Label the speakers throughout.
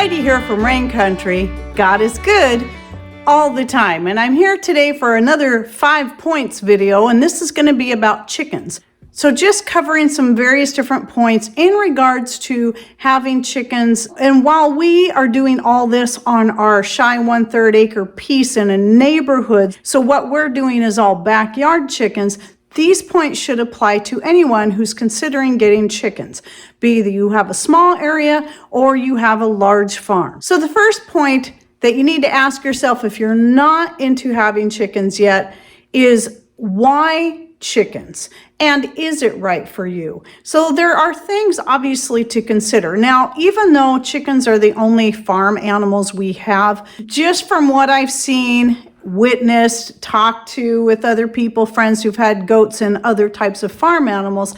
Speaker 1: Heidi here from Rain Country. God is good all the time, and I'm here today for another 5 points video, and this is going to be about chickens. So just covering some various different points in regards to having chickens. And while we are doing all this on our shy 1/3 acre piece in a neighborhood, so what we're doing is all backyard chickens, these points should apply to anyone who's considering getting chickens, be that you have a small area or you have a large farm. So the first point that you need to ask yourself if you're not into having chickens yet is why chickens? And is it right for you? So there are things obviously to consider. Now, even though chickens are the only farm animals we have, just from what I've seen, witnessed, talked to with other people, friends who've had goats and other types of farm animals,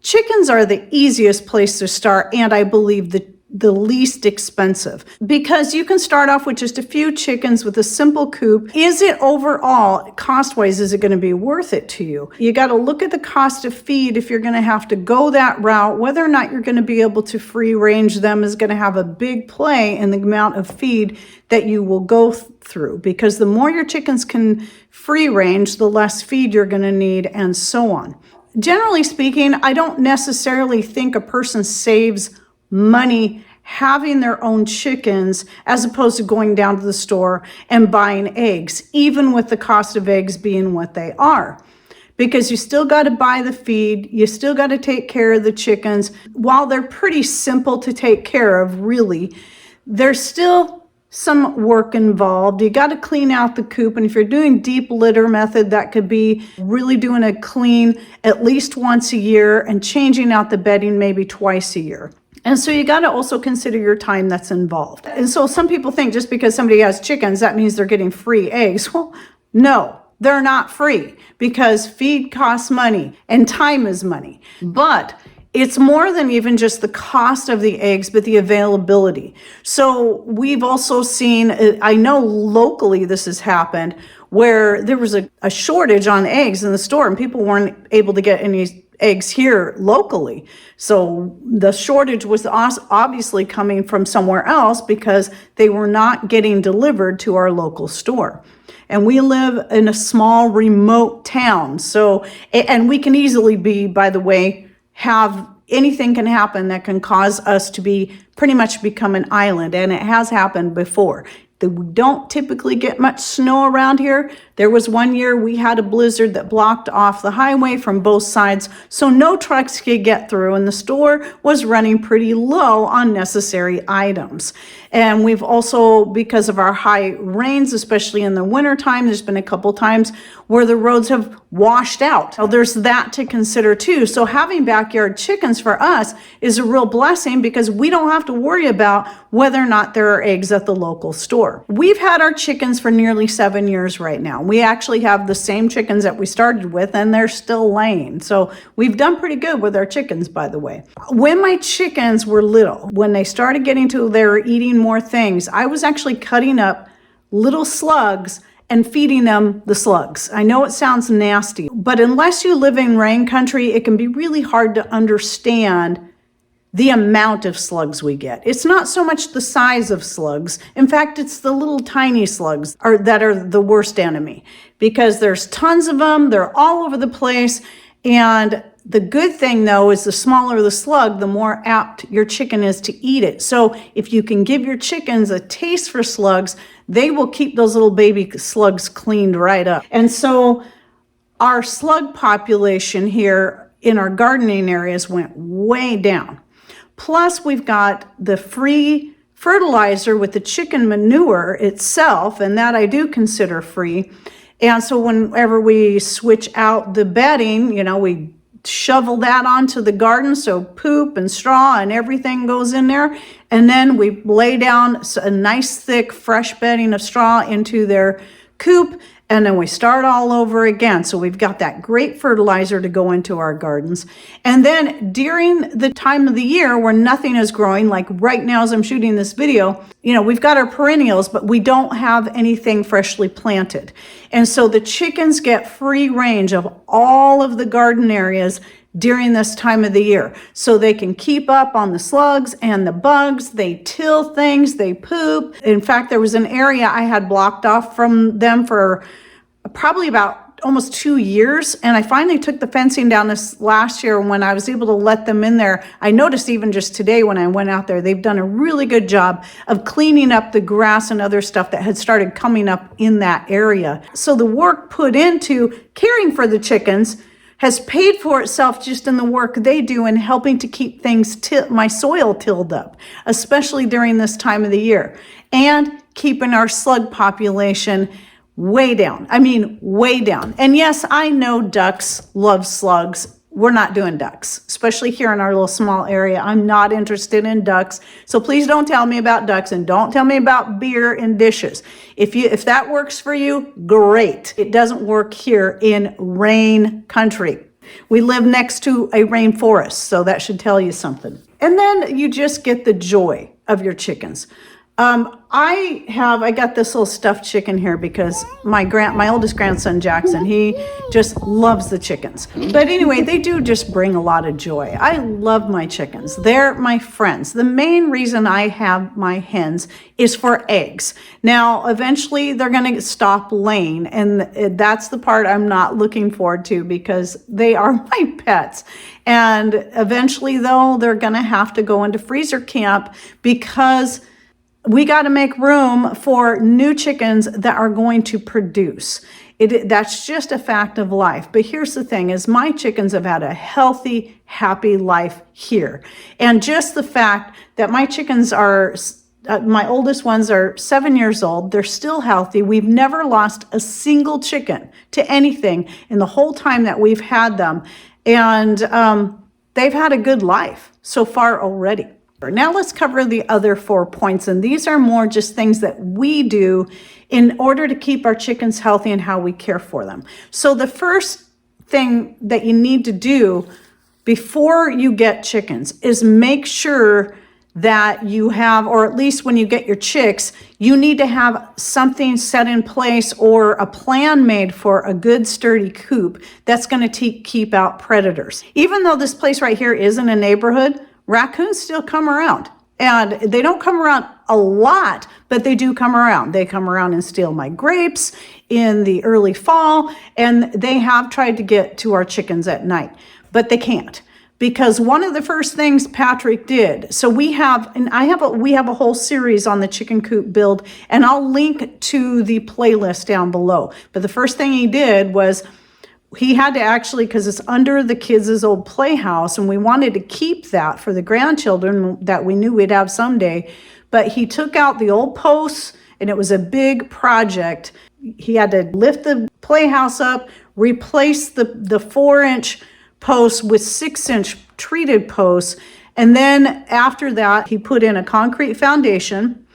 Speaker 1: chickens are the easiest place to start, and I believe the least expensive, because you can start off with just a few chickens with a simple coop. Is it overall, cost-wise, is it going to be worth it to you? You got to look at the cost of feed if you're going to have to go that route. Whether or not you're going to be able to free range them is going to have a big play in the amount of feed that you will go through, because the more your chickens can free range, the less feed you're going to need, and so on. Generally speaking, I don't necessarily think a person saves money having their own chickens as opposed to going down to the store and buying eggs, even with the cost of eggs being what they are. Because you still got to buy the feed, you still got to take care of the chickens. While they're pretty simple to take care of, really, there's still some work involved. You got to clean out the coop, and if you're doing deep litter method, that could be really doing a clean at least once a year and changing out the bedding maybe twice a year. And so you got to also consider your time that's involved. And so some people think just because somebody has chickens, that means they're getting free eggs. Well, no, they're not free, because feed costs money and time is money. But it's more than even just the cost of the eggs, but the availability. So we've also seen, I know locally this has happened, where there was a shortage on eggs in the store and people weren't able to get any eggs here locally. So the shortage was obviously coming from somewhere else because they were not getting delivered to our local store. And we live in a small remote town. So, and we can easily be, by the way, anything can happen that can cause us to be pretty much become an island. And it has happened before. We don't typically get much snow around here. There was one year we had a blizzard that blocked off the highway from both sides, so no trucks could get through, and the store was running pretty low on necessary items. And we've also, because of our high rains, especially in the wintertime, there's been a couple times where the roads have washed out. So there's that to consider too. So having backyard chickens for us is a real blessing, because we don't have to worry about whether or not there are eggs at the local store. We've had our chickens for nearly 7 years right now. We actually have the same chickens that we started with, and they're still laying. So we've done pretty good with our chickens, by the way. When my chickens were little, when they started getting to, they were eating more things, I was actually cutting up little slugs and feeding them the slugs. I know it sounds nasty, but unless you live in rain country, it can be really hard to understand the amount of slugs we get. It's not so much the size of slugs. In fact, it's the little tiny slugs that are the worst enemy, because there's tons of them. They're all over the place. And the good thing, though, is the smaller the slug, the more apt your chicken is to eat it. So if you can give your chickens a taste for slugs, they will keep those little baby slugs cleaned right up. And so our slug population here in our gardening areas went way down. Plus, we've got the free fertilizer with the chicken manure itself, and that I do consider free. And so whenever we switch out the bedding, we shovel that onto the garden, so poop and straw and everything goes in there. And then we lay down a nice thick fresh bedding of straw into their coop, and then we start all over again. So we've got that great fertilizer to go into our gardens. And then during the time of the year where nothing is growing, like right now as I'm shooting this video, we've got our perennials, but we don't have anything freshly planted. And so the chickens get free range of all of the garden areas during this time of the year so they can keep up on the slugs and the bugs. They till things, they poop. In fact, there was an area I had blocked off from them for probably about almost 2 years, and I finally took the fencing down this last year when I was able to let them in there. I noticed even just today when I went out there, they've done a really good job of cleaning up the grass and other stuff that had started coming up in that area. So the work put into caring for the chickens has paid for itself just in the work they do in helping to keep things, my soil tilled up, especially during this time of the year, and keeping our slug population way down. I mean, way down. And yes, I know ducks love slugs. We're not doing ducks, especially here in our little small area. I'm not interested in ducks. So please don't tell me about ducks, and don't tell me about beer in dishes. If that works for you, great. It doesn't work here in rain country. We live next to a rainforest, so that should tell you something. And then you just get the joy of your chickens. I got this little stuffed chicken here because my oldest grandson, Jackson, he just loves the chickens. But anyway, they do just bring a lot of joy. I love my chickens. They're my friends. The main reason I have my hens is for eggs. Now, eventually they're going to stop laying, and that's the part I'm not looking forward to because they are my pets. And eventually, though, they're going to have to go into freezer camp because we got to make room for new chickens that are going to produce. That's just a fact of life. But here's the thing is my chickens have had a healthy, happy life here. And just the fact that my chickens are, my oldest ones are 7 years old. They're still healthy. We've never lost a single chicken to anything in the whole time that we've had them. And they've had a good life so far already. Now let's cover the other 4 points, and these are more just things that we do in order to keep our chickens healthy and how we care for them. So the first thing that you need to do before you get chickens is make sure that you have, or at least when you get your chicks, you need to have something set in place or a plan made for a good sturdy coop that's going to keep out predators. Even though this place right here isn't a neighborhood, raccoons still come around, and they don't come around a lot, but they do come around. They come around and steal my grapes in the early fall, and they have tried to get to our chickens at night, but they can't, because one of the first things Patrick did, so we have a whole series on the chicken coop build, and I'll link to the playlist down below. But the first thing he did was he had to actually, because it's under the kids' old playhouse, and we wanted to keep that for the grandchildren that we knew we'd have someday. But he took out the old posts, and it was a big project. He had to lift the playhouse up, replace the 4-inch posts with 6-inch treated posts. And then after that, he put in a concrete foundation,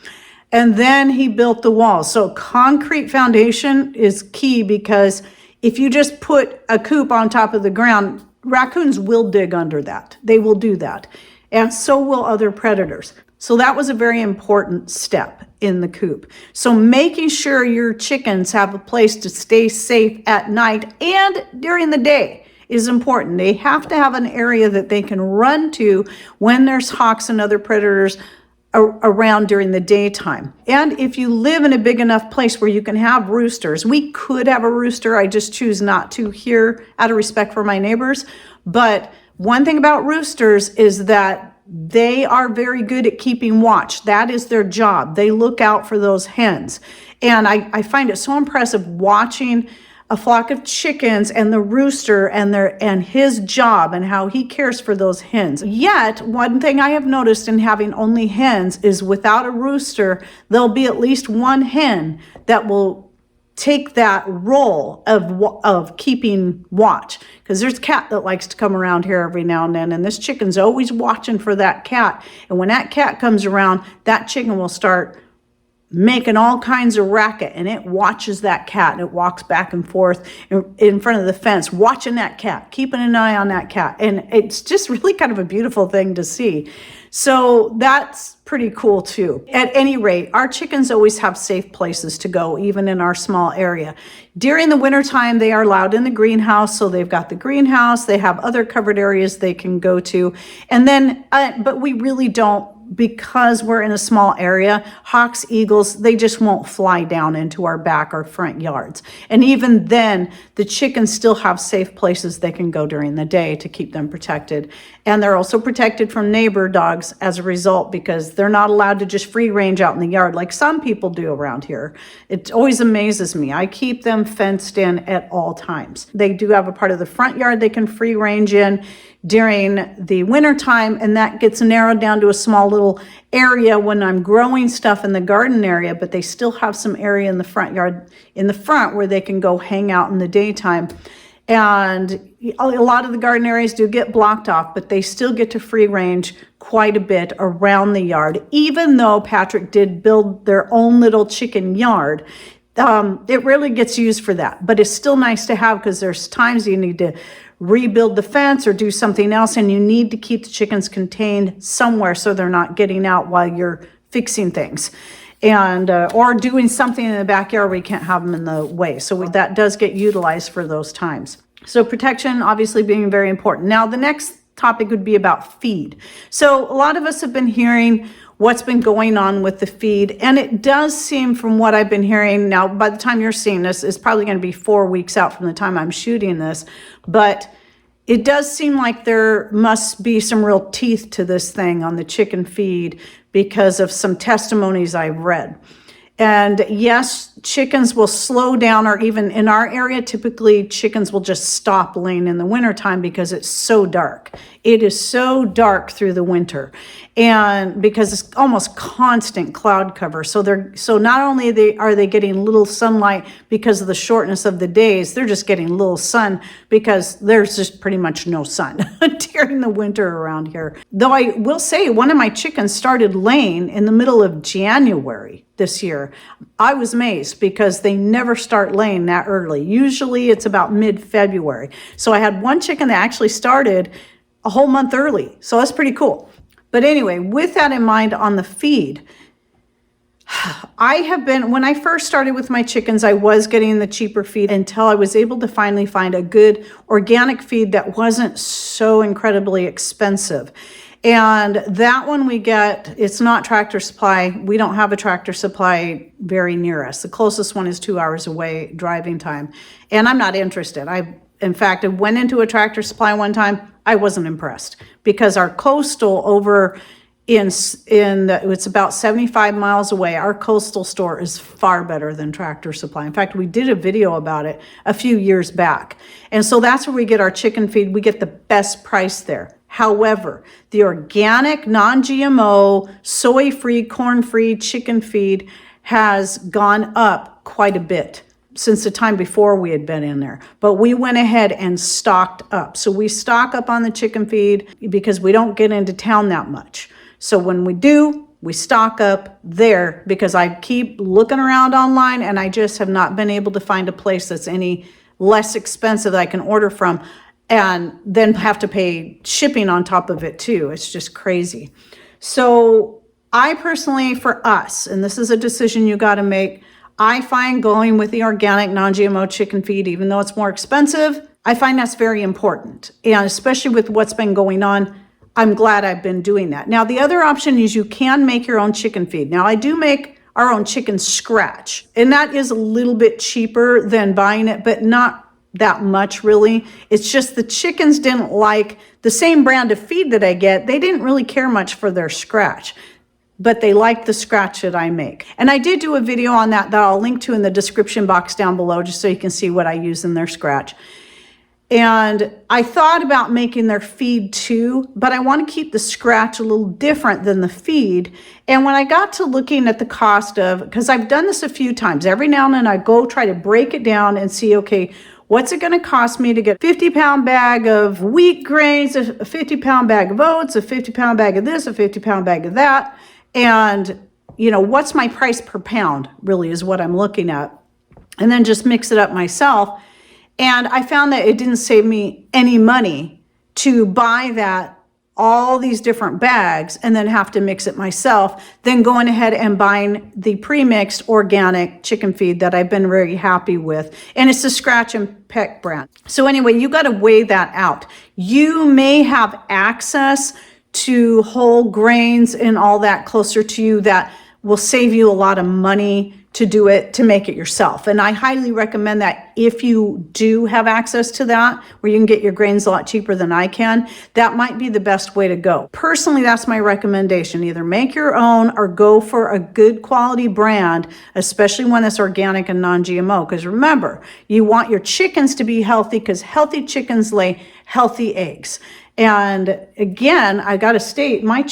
Speaker 1: and then he built the walls. So concrete foundation is key, because if you just put a coop on top of the ground, raccoons will dig under that. They will do that. And so will other predators. So that was a very important step in the coop. So making sure your chickens have a place to stay safe at night and during the day is important. They have to have an area that they can run to when there's hawks and other predators around during the daytime. And if you live in a big enough place where you can have roosters, we could have a rooster, I just choose not to here out of respect for my neighbors. But one thing about roosters is that they are very good at keeping watch. That is their job. They look out for those hens. And I find it so impressive watching a flock of chickens and the rooster and his job and how he cares for those hens. Yet, one thing I have noticed in having only hens is without a rooster, there'll be at least one hen that will take that role of keeping watch. Because there's a cat that likes to come around here every now and then, and this chicken's always watching for that cat. And when that cat comes around, that chicken will start making all kinds of racket, and it watches that cat, and it walks back and forth in front of the fence, watching that cat, keeping an eye on that cat. And it's just really kind of a beautiful thing to see. So that's pretty cool too. At any rate, our chickens always have safe places to go, even in our small area. During the wintertime, they are allowed in the greenhouse. So they've got the greenhouse, they have other covered areas they can go to. And then, but we really don't, because we're in a small area, hawks, eagles, they just won't fly down into our back or front yards. And even then, the chickens still have safe places they can go during the day to keep them protected. And they're also protected from neighbor dogs as a result, because they're not allowed to just free range out in the yard like some people do around here. It always amazes me. I keep them fenced in at all times. They do have a part of the front yard they can free range in during the winter time, and that gets narrowed down to a small little area when I'm growing stuff in the garden area, but they still have some area in the front yard in the front where they can go hang out in the daytime. And a lot of the garden areas do get blocked off, but they still get to free range quite a bit around the yard. Even though Patrick did build their own little chicken yard, it rarely gets used for that, but it's still nice to have, because there's times you need to rebuild the fence or do something else, and you need to keep the chickens contained somewhere so they're not getting out while you're fixing things, and or doing something in the backyard where you can't have them in the way. So that does get utilized for those times. So protection obviously being very important. Now the next topic would be about feed. So a lot of us have been hearing what's been going on with the feed, and it does seem, from what I've been hearing, now by the time you're seeing this, it's probably going to be 4 weeks out from the time I'm shooting this, but it does seem like there must be some real teeth to this thing on the chicken feed because of some testimonies I've read. And yes, chickens will slow down, or even in our area, typically chickens will just stop laying in the wintertime because it's so dark. It is so dark through the winter, and because it's almost constant cloud cover. So not only are they getting little sunlight because of the shortness of the days, they're just getting little sun because there's just pretty much no sun during the winter around here. Though I will say, one of my chickens started laying in the middle of January this year. I was amazed because they never start laying that early. Usually it's about mid-February. So I had one chicken that actually started a whole month early. So that's pretty cool. But anyway, with that in mind on the feed, when I first started with my chickens, I was getting the cheaper feed until I was able to finally find a good organic feed that wasn't so incredibly expensive. And that one we get, it's not Tractor Supply. We don't have a Tractor Supply very near us. The closest one is 2 hours away driving time. And I'm not interested. In fact, I went into a Tractor Supply one time. I wasn't impressed because our coastal over it's about 75 miles away. Our coastal store is far better than Tractor Supply. In fact, we did a video about it a few years back. And so that's where we get our chicken feed. We get the best price there. However, the organic, non-GMO, soy-free, corn-free chicken feed has gone up quite a bit since the time before we had been in there. But we went ahead and stocked up. So we stock up on the chicken feed because we don't get into town that much. So when we do, we stock up there because I keep looking around online and I just have not been able to find a place that's any less expensive that I can order from, and then have to pay shipping on top of it too. It's just crazy. So I personally, for us, and this is a decision you got to make, I find going with the organic non-GMO chicken feed, even though it's more expensive, I find that's very important. And especially with what's been going on, I'm glad I've been doing that. Now, the other option is you can make your own chicken feed. Now, I do make our own chicken scratch, and that is a little bit cheaper than buying it, but not that much really. It's just the chickens didn't like the same brand of feed that I get. They didn't really care much for their scratch, but they liked the scratch that I make. And I did do a video on that I'll link to in the description box down below, just so you can see what I use in their scratch. And I thought about making their feed too, but I want to keep the scratch a little different than the feed. And when I got to looking at the cost of, because I've done this a few times, every now and then I go try to break it down and see, okay, what's it going to cost me to get a 50-pound bag of wheat grains, a 50-pound bag of oats, a 50-pound bag of this, a 50-pound bag of that, and what's my price per pound really is what I'm looking at. And then just mix it up myself. And I found that it didn't save me any money to buy all these different bags and then have to mix it myself, then going ahead and buying the pre-mixed organic chicken feed that I've been very happy with. And it's the Scratch and Peck brand. So anyway, you got to weigh that out. You may have access to whole grains and all that closer to you that will save you a lot of money to make it yourself. And I highly recommend that if you do have access to that, where you can get your grains a lot cheaper than I can, that might be the best way to go. Personally, that's my recommendation. Either make your own or go for a good quality brand, especially when it's organic and non-GMO. Because remember, you want your chickens to be healthy, because healthy chickens lay healthy eggs. And again, I got to state, my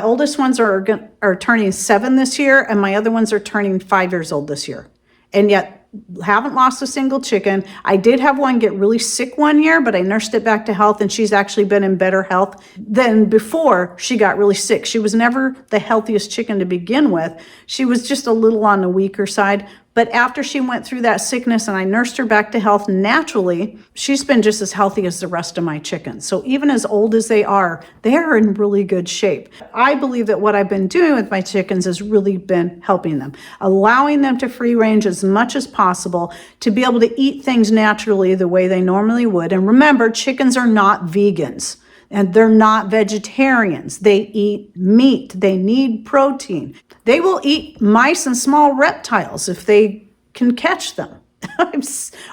Speaker 1: oldest ones are turning 7 this year, and my other ones are turning 5 years old this year. And yet, haven't lost a single chicken. I did have one get really sick one year, but I nursed it back to health, and she's actually been in better health than before she got really sick. She was never the healthiest chicken to begin with. She was just a little on the weaker side. But after she went through that sickness and I nursed her back to health naturally, she's been just as healthy as the rest of my chickens. So even as old as they are in really good shape. I believe that what I've been doing with my chickens has really been helping them, allowing them to free range as much as possible, to be able to eat things naturally the way they normally would. And remember, chickens are not vegans. And they're not vegetarians. They eat meat. They need protein. They will eat mice and small reptiles if they can catch them.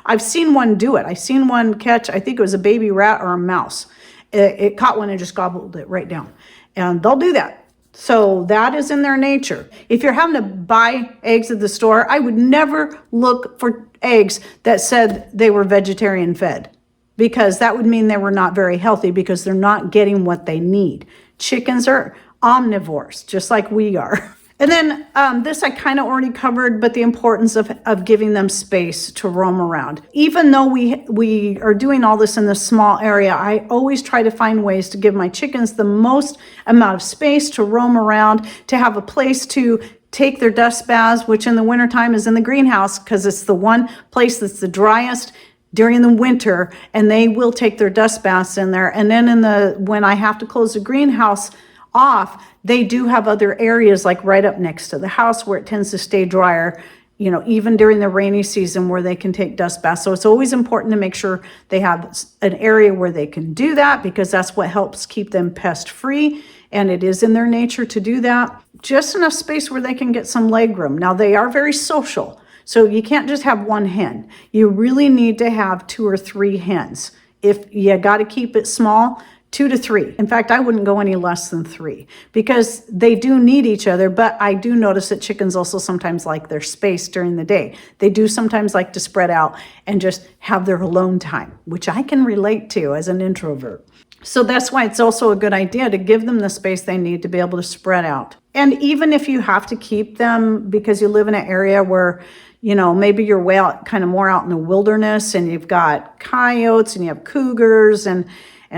Speaker 1: I've seen one do it. I've seen one catch, I think it was a baby rat or a mouse. It caught one and just gobbled it right down. And they'll do that. So that is in their nature. If you're having to buy eggs at the store, I would never look for eggs that said they were vegetarian fed, because that would mean they were not very healthy, because they're not getting what they need. Chickens are omnivores, just like we are. And then this I kind of already covered, but the importance of giving them space to roam around. Even though we are doing all this in this small area, I always try to find ways to give my chickens the most amount of space to roam around, to have a place to take their dust baths, which in the wintertime is in the greenhouse, because it's the one place that's the driest during the winter, and they will take their dust baths in there. And then when I have to close the greenhouse off, they do have other areas like right up next to the house where it tends to stay drier, even during the rainy season, where they can take dust baths. So it's always important to make sure they have an area where they can do that, because that's what helps keep them pest free. And it is in their nature to do that. Just enough space where they can get some leg room. Now, they are very social. So you can't just have one hen. You really need to have 2 or 3 hens. If you got to keep it small, 2 to 3. In fact, I wouldn't go any less than 3, because they do need each other. But I do notice that chickens also sometimes like their space during the day. They do sometimes like to spread out and just have their alone time, which I can relate to as an introvert. So that's why it's also a good idea to give them the space they need to be able to spread out. And even if you have to keep them because you live in an area where maybe you're way out, kind of more out in the wilderness, and you've got coyotes and you have cougars and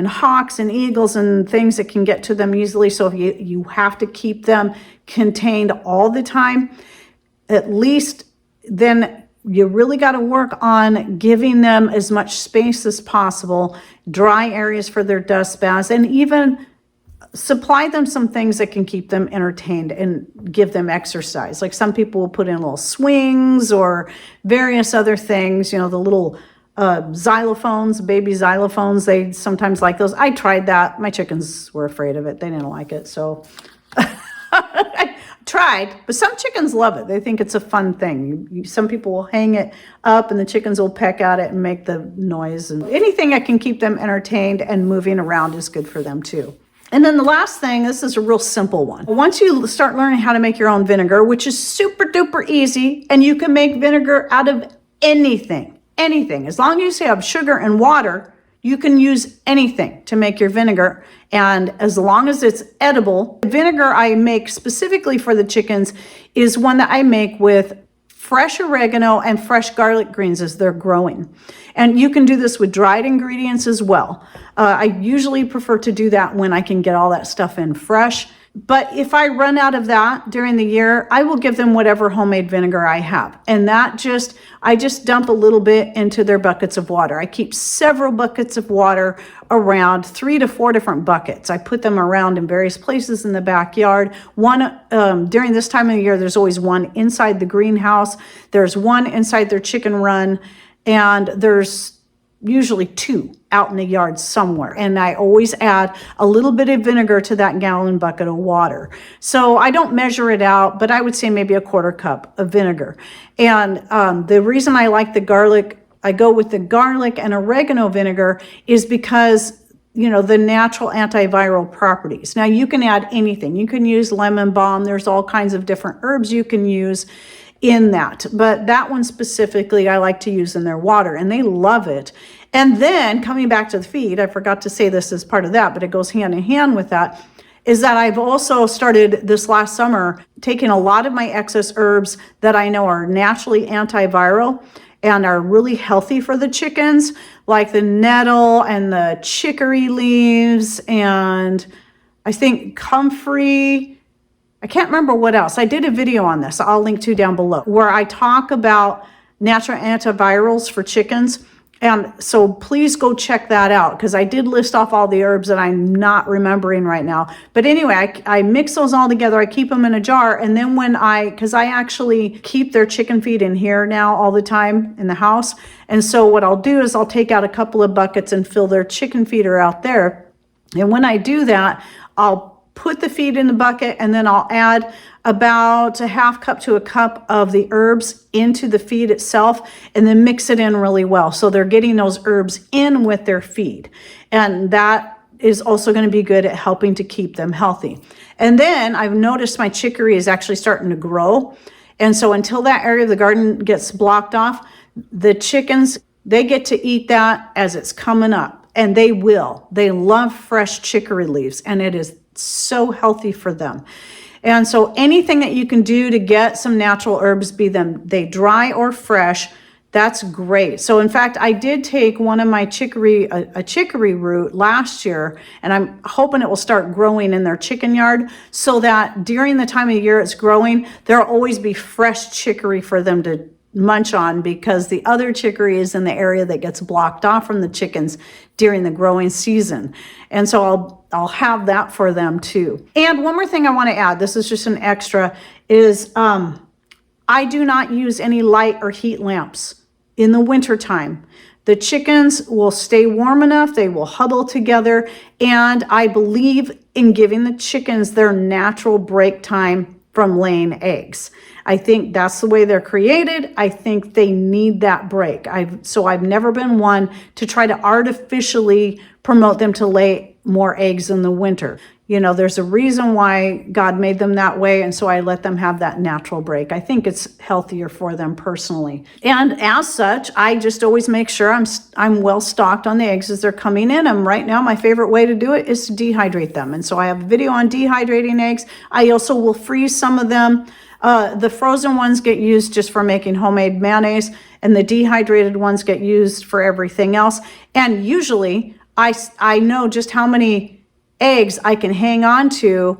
Speaker 1: hawks and eagles and things that can get to them easily. So if you have to keep them contained all the time, at least then you really got to work on giving them as much space as possible, dry areas for their dust baths, and even supply them some things that can keep them entertained and give them exercise. Like some people will put in little swings or various other things, the little xylophones, baby xylophones. They sometimes like those. I tried that. My chickens were afraid of it. They didn't like it. So I tried, but some chickens love it. They think it's a fun thing. Some people will hang it up and the chickens will peck at it and make the noise. And anything that can keep them entertained and moving around is good for them too. And then the last thing, this is a real simple one. Once you start learning how to make your own vinegar, which is super duper easy, and you can make vinegar out of anything. As long as you have sugar and water, you can use anything to make your vinegar. And as long as it's edible, the vinegar I make specifically for the chickens is one that I make with fresh oregano and fresh garlic greens as they're growing. And you can do this with dried ingredients as well. I usually prefer to do that when I can get all that stuff in fresh, But if I run out of that during the year, I will give them whatever homemade vinegar I have. And I just dump a little bit into their buckets of water. I keep several buckets of water around, 3 to 4 different buckets. I put them around in various places in the backyard. One, during this time of the year, there's always one inside the greenhouse. There's one inside their chicken run, and there's usually 2 out in the yard somewhere. And I always add a little bit of vinegar to that gallon bucket of water. So I don't measure it out, but I would say maybe a 1/4 cup of vinegar. And the reason I like the garlic, I go with the garlic and oregano vinegar, is because the natural antiviral properties. Now you can add anything. You can use lemon balm. There's all kinds of different herbs you can use in that, but that one specifically I like to use in their water, and they love it. And then coming back to the feed, I forgot to say this as part of that, but it goes hand in hand with that, is that I've also started this last summer taking a lot of my excess herbs that I know are naturally antiviral and are really healthy for the chickens, like the nettle and the chicory leaves, and I think comfrey. I can't remember what else. I did a video on this, I'll link to down below, where I talk about natural antivirals for chickens. And so please go check that out, because I did list off all the herbs that I'm not remembering right now. But anyway, I mix those all together. I keep them in a jar. And then because I actually keep their chicken feed in here now all the time in the house. And so what I'll do is I'll take out a couple of buckets and fill their chicken feeder out there. And when I do that, I'll put the feed in the bucket, and then I'll add about a 1/2 cup to a cup of the herbs into the feed itself, and then mix it in really well. So they're getting those herbs in with their feed. And that is also going to be good at helping to keep them healthy. And then I've noticed my chicory is actually starting to grow. And so until that area of the garden gets blocked off, the chickens, they get to eat that as it's coming up. And they will. They love fresh chicory leaves, and it is so healthy for them. And so anything that you can do to get some natural herbs, be they dry or fresh, that's great. So in fact, I did take one of my chicory, a chicory root last year, and I'm hoping it will start growing in their chicken yard, so that during the time of the year it's growing, there'll always be fresh chicory for them to munch on, because the other chicory is in the area that gets blocked off from the chickens during the growing season. And so I'll have that for them too. And one more thing I want to add, this is just an extra, is I do not use any light or heat lamps in the wintertime. The chickens will stay warm enough, they will huddle together, and I believe in giving the chickens their natural break time from laying eggs. I think that's the way they're created. I think they need that break. So I've never been one to try to artificially promote them to lay more eggs in the winter. There's a reason why God made them that way, and so I let them have that natural break. I think it's healthier for them personally. And as such, I just always make sure I'm well stocked on the eggs as they're coming in. And right now, my favorite way to do it is to dehydrate them. And so I have a video on dehydrating eggs. I also will freeze some of them. The frozen ones get used just for making homemade mayonnaise, and the dehydrated ones get used for everything else. And usually, I know just how many eggs I can hang on to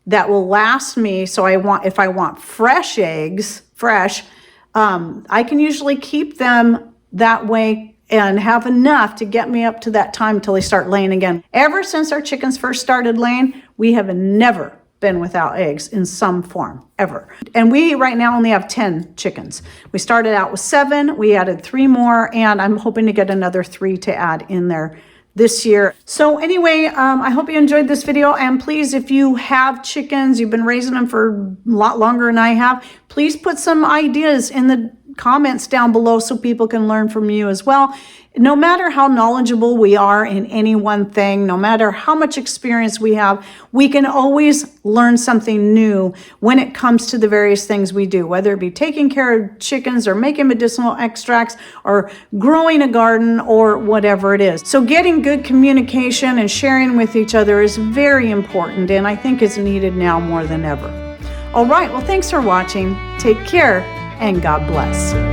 Speaker 1: that will last me. So if I want fresh eggs, I can usually keep them that way and have enough to get me up to that time until they start laying again. Ever since our chickens first started laying, we have never been without eggs in some form, ever. And we right now only have 10 chickens. We started out with 7, we added 3 more, and I'm hoping to get another 3 to add in there this year. So anyway, I hope you enjoyed this video, and please, if you have chickens, you've been raising them for a lot longer than I have, please put some ideas in the comments down below so people can learn from you as well. No matter how knowledgeable we are in any one thing, no matter how much experience we have, we can always learn something new when it comes to the various things we do, whether it be taking care of chickens or making medicinal extracts or growing a garden or whatever it is. So getting good communication and sharing with each other is very important, and I think it's needed now more than ever. All right, well, thanks for watching. Take care, and God bless.